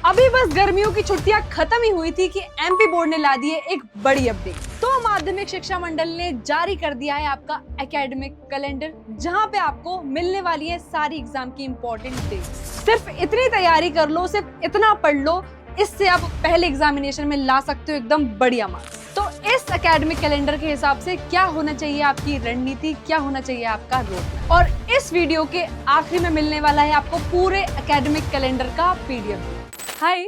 अभी बस गर्मियों की छुट्टियां खत्म ही हुई थी कि एमपी बोर्ड ने ला दी है एक बड़ी अपडेट। तो माध्यमिक शिक्षा मंडल ने जारी कर दिया है आपका एकेडमिक कैलेंडर, जहां पे आपको मिलने वाली है सारी एग्जाम की इंपॉर्टेंट डेट। सिर्फ इतनी तैयारी कर लो, सिर्फ इतना पढ़ लो, इससे आप पहले एग्जामिनेशन में ला सकते हो एकदम बढ़िया मार्क्स। तो इस एकेडमिक कैलेंडर के हिसाब से क्या होना चाहिए आपकी रणनीति, क्या होना चाहिए आपका रोड, और इस वीडियो के आखिरी में मिलने वाला है आपको पूरे एकेडमिक कैलेंडर का पीडीएफ। हाय,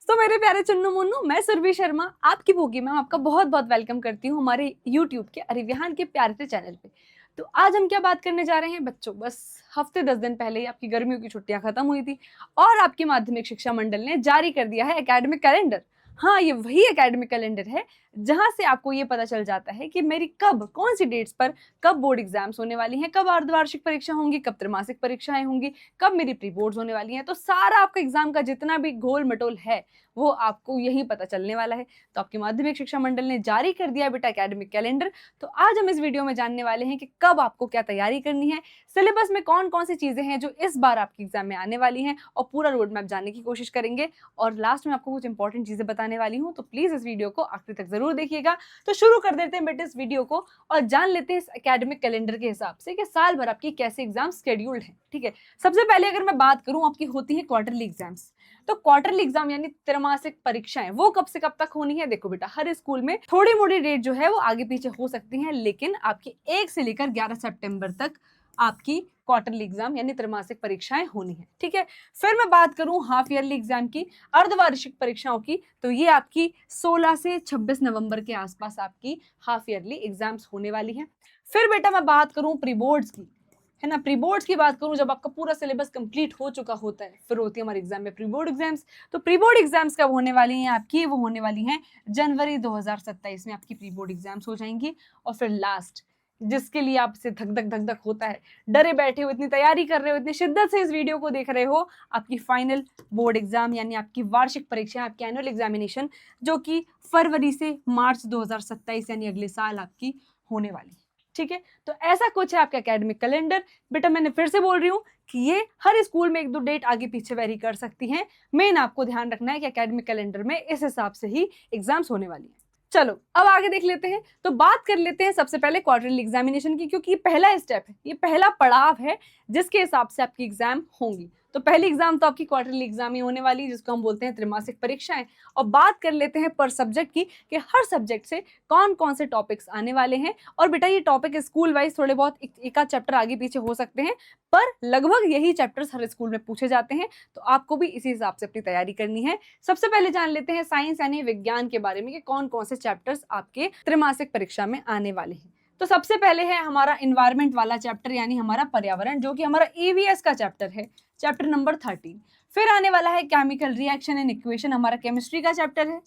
तो मेरे प्यारे चुन्नू मुन्नू, मैं सुरभि शर्मा आपकी भोगी मैम आपका बहुत बहुत वेलकम करती हूँ हमारे यूट्यूब के अरिविहान के प्यारे से चैनल पे। तो आज हम क्या बात करने जा रहे हैं बच्चों, बस हफ्ते 10 दिन पहले ही आपकी गर्मियों की छुट्टियां खत्म हुई थी और आपकी माध्यमिक शिक्षा मंडल ने जारी कर दिया है एकेडमिक कैलेंडर। हाँ, ये वही एकेडमिक कैलेंडर है जहां से आपको ये पता चल जाता है कि मेरी कब कौन सी डेट्स पर कब बोर्ड एग्जाम्स होने वाली हैं, कब अर्धवार्षिक परीक्षा होंगी, कब त्रैमासिक परीक्षाएं होंगी, कब मेरी प्री बोर्ड्स होने वाली हैं। तो सारा आपका एग्जाम का जितना भी घोल मटोल है वो आपको यही पता चलने वाला है। तो आपकी माध्यमिक शिक्षा मंडल ने जारी कर दिया बेटा एकेडमिक कैलेंडर। तो आज हम इस वीडियो में जानने वाले हैं कि कब आपको क्या तैयारी करनी है, सिलेबस में कौन कौन सी चीजें हैं जो इस बार आपके एग्जाम में आने वाली हैं, और पूरा रोड मैप जानने की कोशिश करेंगे। और लास्ट में आपको कुछ इंपॉर्टेंट चीजें बताने वाली हूँ, तो प्लीज इस वीडियो को आखिर तक जरूर देखिएगा। तो शुरू कर देते हैं बेटे इस वीडियो को और जान लेते हैं इस एकेडमिक कैलेंडर के हिसाब से कि साल भर आपकी कैसे एग्जाम शेड्यूल्ड है। ठीक है, सबसे पहले अगर मैं बात करूं, आपकी होती है क्वार्टरली एग्जाम्स। तो क्वार्टरली एग्जाम यानी त्रैमासिक परीक्षाएं वो कब से कब तक होनी है? देखो बेटा, हर स्कूल में थोड़ी मोड़ी डेट जो है वो आगे पीछे हो सकती है, लेकिन आपकी 1 से लेकर 11 सितंबर तक आपकी क्वार्टरली एग्जाम यानी त्रैमासिक परीक्षाएं होनी है। ठीक है, फिर मैं बात करूं हाफ ईयरली एग्जाम की, अर्धवार्षिक परीक्षाओं की, तो ये आपकी 16 से 26 नवंबर के आसपास आपकी हाफ ईयरली एग्जाम्स होने वाली है। फिर बेटा मैं बात करूं प्री बोर्ड्स की, है ना, प्री बोर्ड्स की बात करूं, जब आपका पूरा सिलेबस कंप्लीट हो चुका होता है फिर होती है हमारे एग्जाम में प्री बोर्ड एग्जाम्स। तो प्री बोर्ड एग्जाम्स कब होने वाली हैं आपकी? वो होने वाली हैं जनवरी 2027 में आपकी प्री बोर्ड एग्जाम्स हो जाएंगी। और फिर लास्ट, जिसके लिए आपसे धक धक होता है, डरे बैठे हो, इतनी तैयारी कर रहे हो, इतनी शिद्दत से इस वीडियो को देख रहे हो, आपकी फाइनल बोर्ड एग्जाम यानी आपकी वार्षिक परीक्षा, आपकी एनुअल एग्जामिनेशन, जो कि फरवरी से मार्च 2027 यानी अगले साल आपकी होने वाली है। ठीक है, तो ऐसा कुछ है आपका एकेडमिक कैलेंडर। बेटा मैंने फिर से बोल रही हूँ कि ये हर स्कूल में 1-2 डेट आगे पीछे वेरी कर सकती हैं। मेन आपको ध्यान रखना है कि एकेडमिक कैलेंडर में इस हिसाब से ही एग्जाम्स होने वाली है। चलो अब आगे देख लेते हैं। तो बात कर लेते हैं सबसे पहले क्वार्टरली एग्जामिनेशन की, क्योंकि ये पहला स्टेप है, ये पहला पड़ाव है जिसके हिसाब से आपकी एग्जाम होंगी। तो पहली एग्जाम तो आपकी क्वार्टरली एग्जाम ही होने वाली है, जिसको हम बोलते हैं त्रैमासिक परीक्षाएं। और बात कर लेते हैं पर सब्जेक्ट की कि हर सब्जेक्ट से कौन कौन से टॉपिक्स आने वाले हैं। और बेटा ये टॉपिक स्कूल वाइज थोड़े बहुत एक आध चैप्टर आगे पीछे हो सकते हैं, पर लगभग यही चैप्टर्स हर स्कूल में पूछे जाते हैं। तो आपको भी इसी हिसाब से अपनी तैयारी करनी है। सबसे पहले जान लेते हैं साइंस यानी विज्ञान के बारे में कि कौन कौन से चैप्टर्स आपके त्रैमासिक परीक्षा में आने वाले हैं। तो सबसे पहले है हमारा इन्वायरमेंट वाला चैप्टर यानी हमारा पर्यावरण, जो कि हमारा ईवीएस का चैप्टर है, चैप्टर नंबर 13। फिर आने वाला है केमिकल रिएक्शन एंड इक्वेशन, हमारा केमिस्ट्री का चैप्टर है।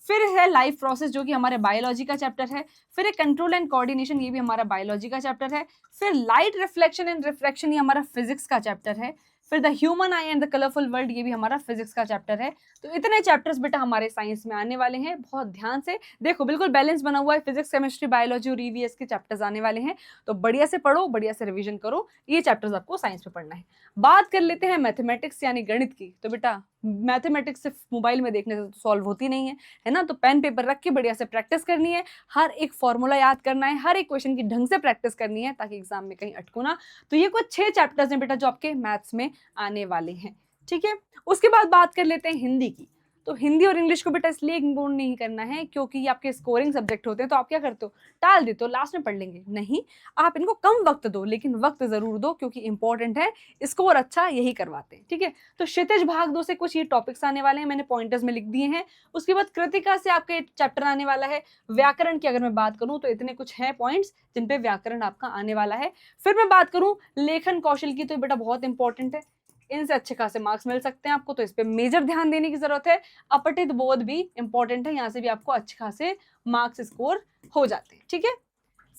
फिर है लाइफ प्रोसेस, जो कि हमारे बायोलॉजी का चैप्टर है। फिर है कंट्रोल एंड कोऑर्डिनेशन, ये भी हमारा बायोलॉजी का चैप्टर है। फिर लाइट रिफ्लेक्शन एंड रिफ्रैक्शन, ये हमारा फिजिक्स का चैप्टर है। फिर the human I and the colourful world, ये भी हमारा फिजिक्स का चैप्टर है। तो इतने चैप्टर्स बेटा हमारे साइंस में आने वाले हैं। बहुत ध्यान से देखो, बिल्कुल बैलेंस बना हुआ है, फिजिक्स केमिस्ट्री बायोलॉजी और ईवीएस के चैप्टर्स आने वाले हैं। तो बढ़िया से पढ़ो, बढ़िया से रिवीजन करो, ये चैप्टर्स आपको साइंस में पढ़ना है। बात कर लेते हैं मैथमेटिक्स यानी गणित की। तो बेटा मैथमेटिक्स सिर्फ मोबाइल में देखने से तो सॉल्व होती नहीं है ना, तो पेन पेपर रख के बढ़िया से प्रैक्टिस करनी है, हर एक फॉर्मूला याद करना है, हर एक क्वेश्चन की ढंग से प्रैक्टिस करनी है ताकि एग्जाम में कहीं अटको ना। तो ये कुछ 6 चैप्टर्स हैं बेटा जो आपके मैथ्स में आने वाले हैं। ठीक है, उसके बाद बात कर लेते हैं हिंदी की। तो हिंदी और इंग्लिश को बेटा इसलिए इग्नोर नहीं करना है क्योंकि ये आपके स्कोरिंग सब्जेक्ट होते हैं। तो आप क्या करते हो, टाल देते हो, लास्ट में पढ़ लेंगे, नहीं, आप इनको कम वक्त दो, लेकिन वक्त जरूर दो क्योंकि इंपॉर्टेंट है, स्कोर अच्छा यही करवाते हैं। ठीक है, तो क्षितिज भाग 2 से कुछ ये टॉपिक्स आने वाले हैं, मैंने पॉइंटर्स में लिख दिए हैं। उसके बाद कृतिका से आपका चैप्टर आने वाला है। व्याकरण की अगर मैं बात करूं तो इतने कुछ है पॉइंट्स जिन पे व्याकरण आपका आने वाला है। फिर मैं बात करूं लेखन कौशल की, तो बेटा बहुत इंपॉर्टेंट है, इनसे अच्छे खासे मार्क्स मिल सकते हैं आपको, तो इस पे मेजर ध्यान देने की जरूरत है। अपठित बोध भी इंपॉर्टेंट है, यहाँ से भी आपको अच्छे खासे मार्क्स स्कोर हो जाते हैं। ठीक है,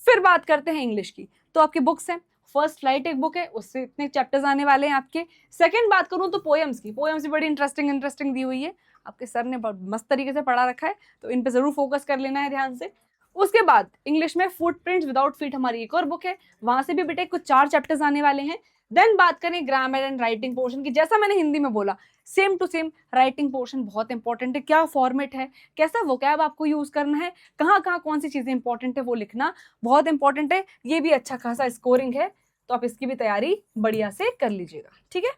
फिर बात करते हैं इंग्लिश की। तो आपकी बुक्स हैं, फर्स्ट फ्लाइट एक बुक है, उससे इतने चैप्टर्स आने वाले हैं आपके। सेकंड बात करूं तो पोएम्स की, पोएम्स भी बड़ी इंटरेस्टिंग दी हुई है, आपके सर ने बहुत मस्त तरीके से पढ़ा रखा है, तो इन पे जरूर फोकस कर लेना है ध्यान से। उसके बाद इंग्लिश में फुटप्रिंट्स विदाउट फीट हमारी एक और बुक है, वहां से भी बेटे कुछ 4 चैप्टर्स आने वाले हैं। देन बात करें ग्रामर एंड राइटिंग पोर्शन की, जैसा मैंने हिंदी में बोला same to same writing portion बहुत इंपॉर्टेंट है। क्या फॉर्मेट है, कैसा वोकैब आपको यूज करना है, कहाँ कहाँ कौन सी चीजें इंपॉर्टेंट है वो लिखना बहुत इंपॉर्टेंट है। ये भी अच्छा खासा स्कोरिंग है, तो आप इसकी भी तैयारी बढ़िया से कर लीजिएगा, ठीक है।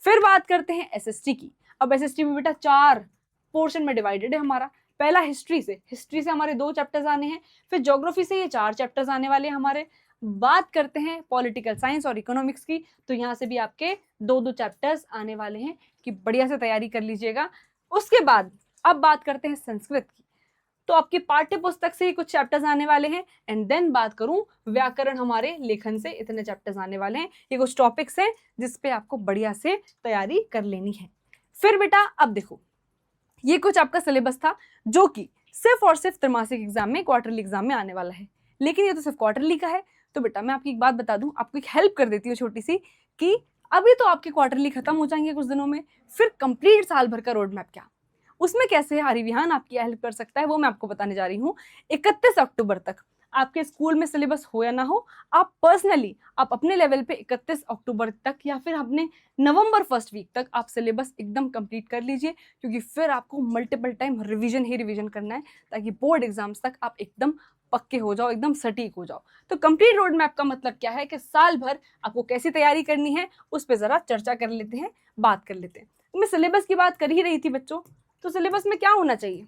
फिर बात करते हैं एसएसटी की। अब एसएसटी में बेटा 4 पोर्शन में डिवाइडेड है हमारा। पहला हिस्ट्री से हमारे 2 चैप्टर्स आने हैं, फिर ज्योग्राफी से ये 4 चैप्टर्स आने वाले हैं हमारे। बात करते हैं पॉलिटिकल साइंस और इकोनॉमिक्स की, तो यहाँ से भी आपके 2-2 चैप्टर्स आने वाले हैं कि बढ़िया से तैयारी कर लीजिएगा। उसके बाद अब बात करते हैं संस्कृत की, तो आपकी पाठ्य पुस्तक से ही कुछ चैप्टर्स आने वाले हैं। एंड देन बात करूं व्याकरण, हमारे लेखन से इतने चैप्टर्स आने वाले हैं। ये कुछ टॉपिक्स हैं जिसपे आपको बढ़िया से तैयारी कर लेनी है। फिर बेटा अब देखो, ये कुछ आपका सिलेबस था जो कि सिर्फ और सिर्फ त्रैमासिक एग्जाम में, क्वार्टरली एग्जाम में आने वाला है, लेकिन ये तो सिर्फ क्वार्टरली का है। तो बेटा मैं आपकी एक बात बता दूं, आपको एक हेल्प कर देती हूँ छोटी सी, कि अभी तो आपके क्वार्टरली खत्म हो जाएंगे कुछ दिनों में, फिर कंप्लीट साल भर का रोड मैप क्या, उसमें कैसे आर्यविहान आपकी हेल्प कर सकता है, वो मैं आपको बताने जा रही हूँ। 31 अक्टूबर तक आपके स्कूल में सिलेबस हो या ना हो, आप पर्सनली आप अपने लेवल पे 31 अक्टूबर तक या फिर अपने नवंबर फर्स्ट वीक तक आप सिलेबस एकदम कंप्लीट कर लीजिए, क्योंकि फिर आपको मल्टीपल टाइम रिवीजन ही रिवीजन करना है, ताकि बोर्ड एग्जाम्स तक आप एकदम पक्के हो जाओ, एकदम सटीक हो जाओ। तो कंप्लीट रोड मैप का मतलब क्या है कि साल भर आपको कैसी तैयारी करनी है उस पर जरा चर्चा कर लेते हैं, बात कर लेते हैं। मैं सिलेबस की बात कर ही रही थी बच्चों, तो सिलेबस में क्या होना चाहिए,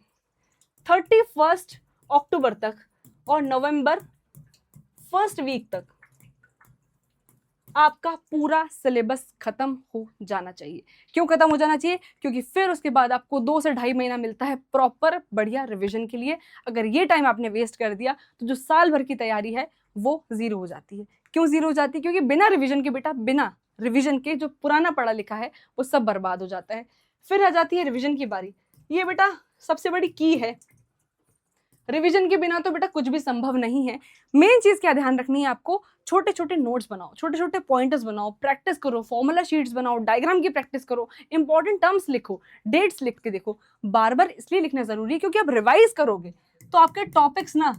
31 अक्टूबर तक और नवंबर फर्स्ट वीक तक आपका पूरा सिलेबस खत्म हो जाना चाहिए। क्यों खत्म हो जाना चाहिए, क्योंकि फिर उसके बाद आपको 2 से 2.5 महीना मिलता है प्रॉपर बढ़िया रिवीजन के लिए। अगर ये टाइम आपने वेस्ट कर दिया तो जो साल भर की तैयारी है वो जीरो हो जाती है। क्यों जीरो हो जाती है, क्योंकि बिना रिवीजन के बेटा, बिना रिवीजन के जो पुराना पढ़ा लिखा है वो सब बर्बाद हो जाता है। फिर आ जाती है रिवीजन की बारी। ये बेटा सबसे बड़ी की है, रिवीजन के बिना तो बेटा कुछ भी संभव नहीं है। मेन चीज क्या ध्यान रखनी है आपको, छोटे छोटे नोट्स बनाओ, छोटे छोटे पॉइंटर्स बनाओ, प्रैक्टिस करो, फॉर्मूला शीट्स बनाओ, डायग्राम की प्रैक्टिस करो, इंपॉर्टेंट टर्म्स लिखो, डेट्स लिख के देखो। बार बार इसलिए लिखना जरूरी है क्योंकि आप रिवाइज करोगे तो आपके टॉपिक्स ना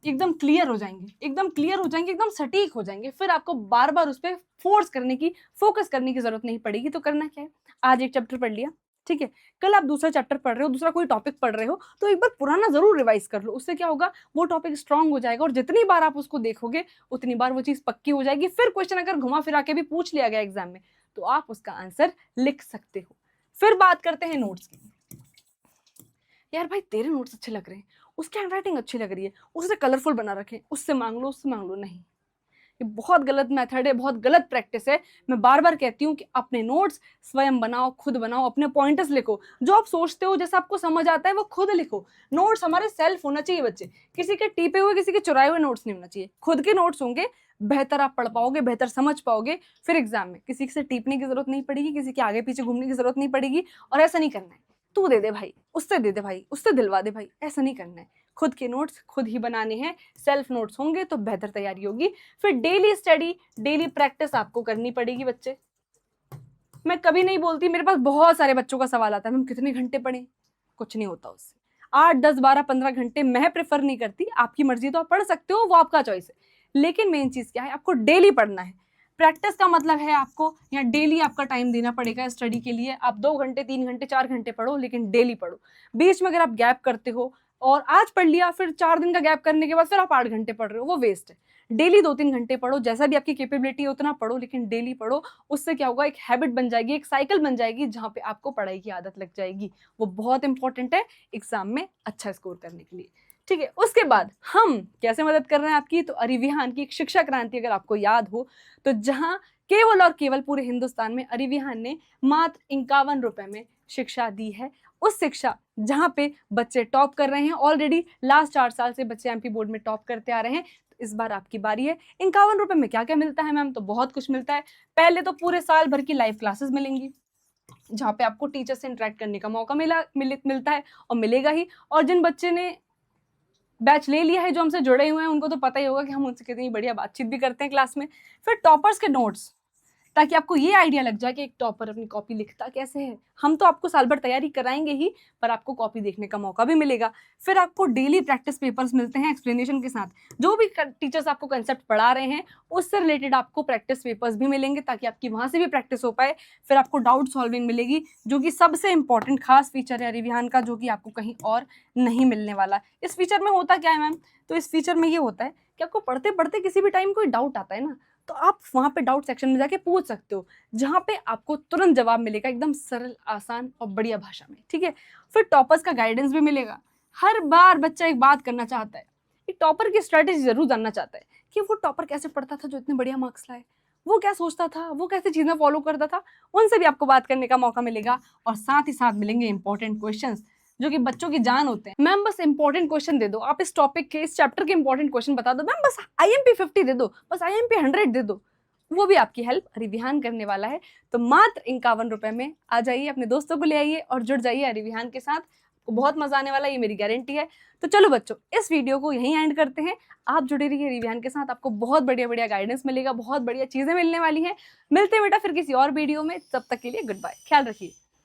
एकदम क्लियर हो जाएंगे, एकदम क्लियर हो जाएंगे, एकदम सटीक हो जाएंगे। फिर आपको बार बार उस पर फोर्स करने की, फोकस करने की जरूरत नहीं पड़ेगी। तो करना क्या है, आज एक चैप्टर पढ़ लिया, ठीक है, कल आप दूसरा चैप्टर पढ़ रहे हो, दूसरा कोई टॉपिक पढ़ रहे हो, तो एक बार पुराना जरूर रिवाइज कर लो। उससे क्या होगा, वो टॉपिक स्ट्रांग हो जाएगा और जितनी बार आप उसको देखोगे उतनी बार वो चीज पक्की हो जाएगी। फिर क्वेश्चन अगर घुमा फिरा के भी पूछ लिया गया एग्जाम में तो आप उसका आंसर लिख सकते हो। फिर बात करते हैं नोट्स की। यार भाई तेरे नोट्स अच्छे लग रहे हैं, उसकी हैंडराइटिंग अच्छी लग रही है, उससे कलरफुल बना रखे, उससे मांग लो, उससे मांग लो, नहीं, ये बहुत गलत मेथड है, बहुत गलत प्रैक्टिस है। मैं बार बार कहती हूँ कि अपने नोट्स स्वयं बनाओ, खुद बनाओ, अपने पॉइंटर्स लिखो, जो आप सोचते हो, जैसा आपको समझ आता है वो खुद लिखो। नोट्स हमारे सेल्फ होना चाहिए बच्चे, किसी के टीपे हुए, किसी के चुराए हुए नोट्स नहीं होना चाहिए। खुद के नोट्स होंगे, बेहतर आप पढ़ पाओगे, बेहतर समझ पाओगे। फिर एग्जाम में किसी से टीपने की जरूरत नहीं पड़ेगी, किसी के आगे पीछे घूमने की जरूरत नहीं पड़ेगी। और ऐसा नहीं करना है तू दे दे भाई, उससे दे दे भाई, उससे दिलवा दे भाई, ऐसा नहीं करना है। खुद के नोट्स खुद ही बनाने हैं, सेल्फ नोट्स होंगे तो बेहतर तैयारी होगी। फिर डेली स्टडी, डेली प्रैक्टिस आपको करनी पड़ेगी बच्चे। मैं कभी नहीं बोलती, मेरे पास बहुत सारे बच्चों का सवाल आता है मैम कितने घंटे पढ़ें, कुछ नहीं होता उससे। 8, 10, 12, 15 घंटे मैं प्रेफर नहीं करती, आपकी मर्जी, तो आप पढ़ सकते हो, वो आपका चॉइस है। लेकिन मेन चीज क्या है, आपको डेली पढ़ना है। प्रैक्टिस का मतलब है आपको यहाँ डेली आपका टाइम देना पड़ेगा स्टडी के लिए। आप 2 घंटे, 3 घंटे, 4 घंटे पढ़ो, लेकिन डेली पढ़ो। बीच में अगर आप गैप करते हो और आज पढ़ लिया, फिर 4 दिन का गैप करने के बाद फिर आप 8 घंटे पढ़ रहे हो, वो वेस्ट है। डेली 2-3 घंटे पढ़ो, जैसा भी आपकी कैपेबिलिटी है उतना पढ़ो, लेकिन डेली पढ़ो। उससे क्या होगा, एक हैबिट बन जाएगी, एक साइकिल बन जाएगी, जहाँ पे आपको पढ़ाई की आदत लग जाएगी। वो बहुत इंपॉर्टेंट है एग्जाम में अच्छा स्कोर करने के लिए, ठीक है। उसके बाद हम कैसे मदद कर रहे हैं आपकी, तो अरिविहान की एक शिक्षा क्रांति अगर आपको याद हो, तो जहां केवल और केवल पूरे हिंदुस्तान में अरिविहान ने मात्र 51 रुपए में शिक्षा दी है। उस शिक्षा जहां पे बच्चे टॉप कर रहे हैं, ऑलरेडी लास्ट 4 साल से बच्चे एमपी बोर्ड में टॉप करते आ रहे हैं। तो इस बार आपकी बारी है। 51 रुपए में क्या क्या मिलता है मैम, तो बहुत कुछ मिलता है। पहले तो पूरे साल भर की लाइव क्लासेस मिलेंगी, जहाँ पे आपको टीचर से इंटरेक्ट करने का मौका मिलता है और मिलेगा ही। और जिन बच्चे ने बैच ले लिया है, जो हमसे जुड़े हुए हैं, उनको तो पता ही होगा कि हम उनसे कितनी बढ़िया बातचीत भी करते हैं क्लास में। फिर टॉपर्स के नोट्स, ताकि आपको ये आइडिया लग जाए कि एक टॉपर अपनी कॉपी लिखता कैसे है। हम तो आपको साल भर तैयारी कराएंगे ही, पर आपको कॉपी देखने का मौका भी मिलेगा। फिर आपको डेली प्रैक्टिस पेपर्स मिलते हैं एक्सप्लेनेशन के साथ। जो भी टीचर्स आपको कंसेप्ट पढ़ा रहे हैं उससे रिलेटेड आपको प्रैक्टिस पेपर्स भी मिलेंगे ताकि आपकी वहाँ से भी प्रैक्टिस हो पाए। फिर आपको डाउट सॉल्विंग मिलेगी, जो कि सबसे इंपॉर्टेंट खास फीचर है रिविहान का, जो कि आपको कहीं और नहीं मिलने वाला। इस फीचर में होता क्या है मैम, तो इस फीचर में ये होता है कि आपको पढ़ते पढ़ते किसी भी टाइम कोई डाउट आता है ना, तो आप वहाँ पे डाउट सेक्शन में जाके पूछ सकते हो, जहाँ पे आपको तुरंत जवाब मिलेगा एकदम सरल, आसान और बढ़िया भाषा में। ठीक है। फिर टॉपर्स का गाइडेंस भी मिलेगा। हर बार बच्चा एक बात करना चाहता है, एक टॉपर की स्ट्रेटेजी जरूर जानना चाहता है कि वो टॉपर कैसे पढ़ता था जो इतने बढ़िया मार्क्स लाए, वो क्या सोचता था, वो कैसे चीजें फॉलो करता था। उनसे भी आपको बात करने का मौका मिलेगा और साथ ही साथ मिलेंगे इंपॉर्टेंट क्वेश्चंस जो कि बच्चों की जान होते हैं। मैम बस इंपॉर्टेंट क्वेश्चन दे दो, आप इस टॉपिक के, इस चैप्टर के इंपॉर्टेंट क्वेश्चन बता दो, मैम बस IMP 50 दे दो, बस IMP 100 दे दो, वो भी आपकी हेल्प रिविहान करने वाला है। तो मात्र 51 रुपए में आ जाइए, अपने दोस्तों को ले आइए और जुड़ जाइए रिविहान के साथ। आपको बहुत मजा आने वाला है, ये मेरी गारंटी है। तो चलो बच्चों, इस वीडियो को यहीं एंड करते हैं। आप जुड़े रहिए रिविहान के साथ, आपको बहुत बढ़िया बढ़िया गाइडेंस मिलेगा, बहुत बढ़िया चीजें मिलने वाली हैं। मिलते हैं बेटा फिर किसी और वीडियो में, तब तक के लिए गुड बाय, ख्याल रखिए।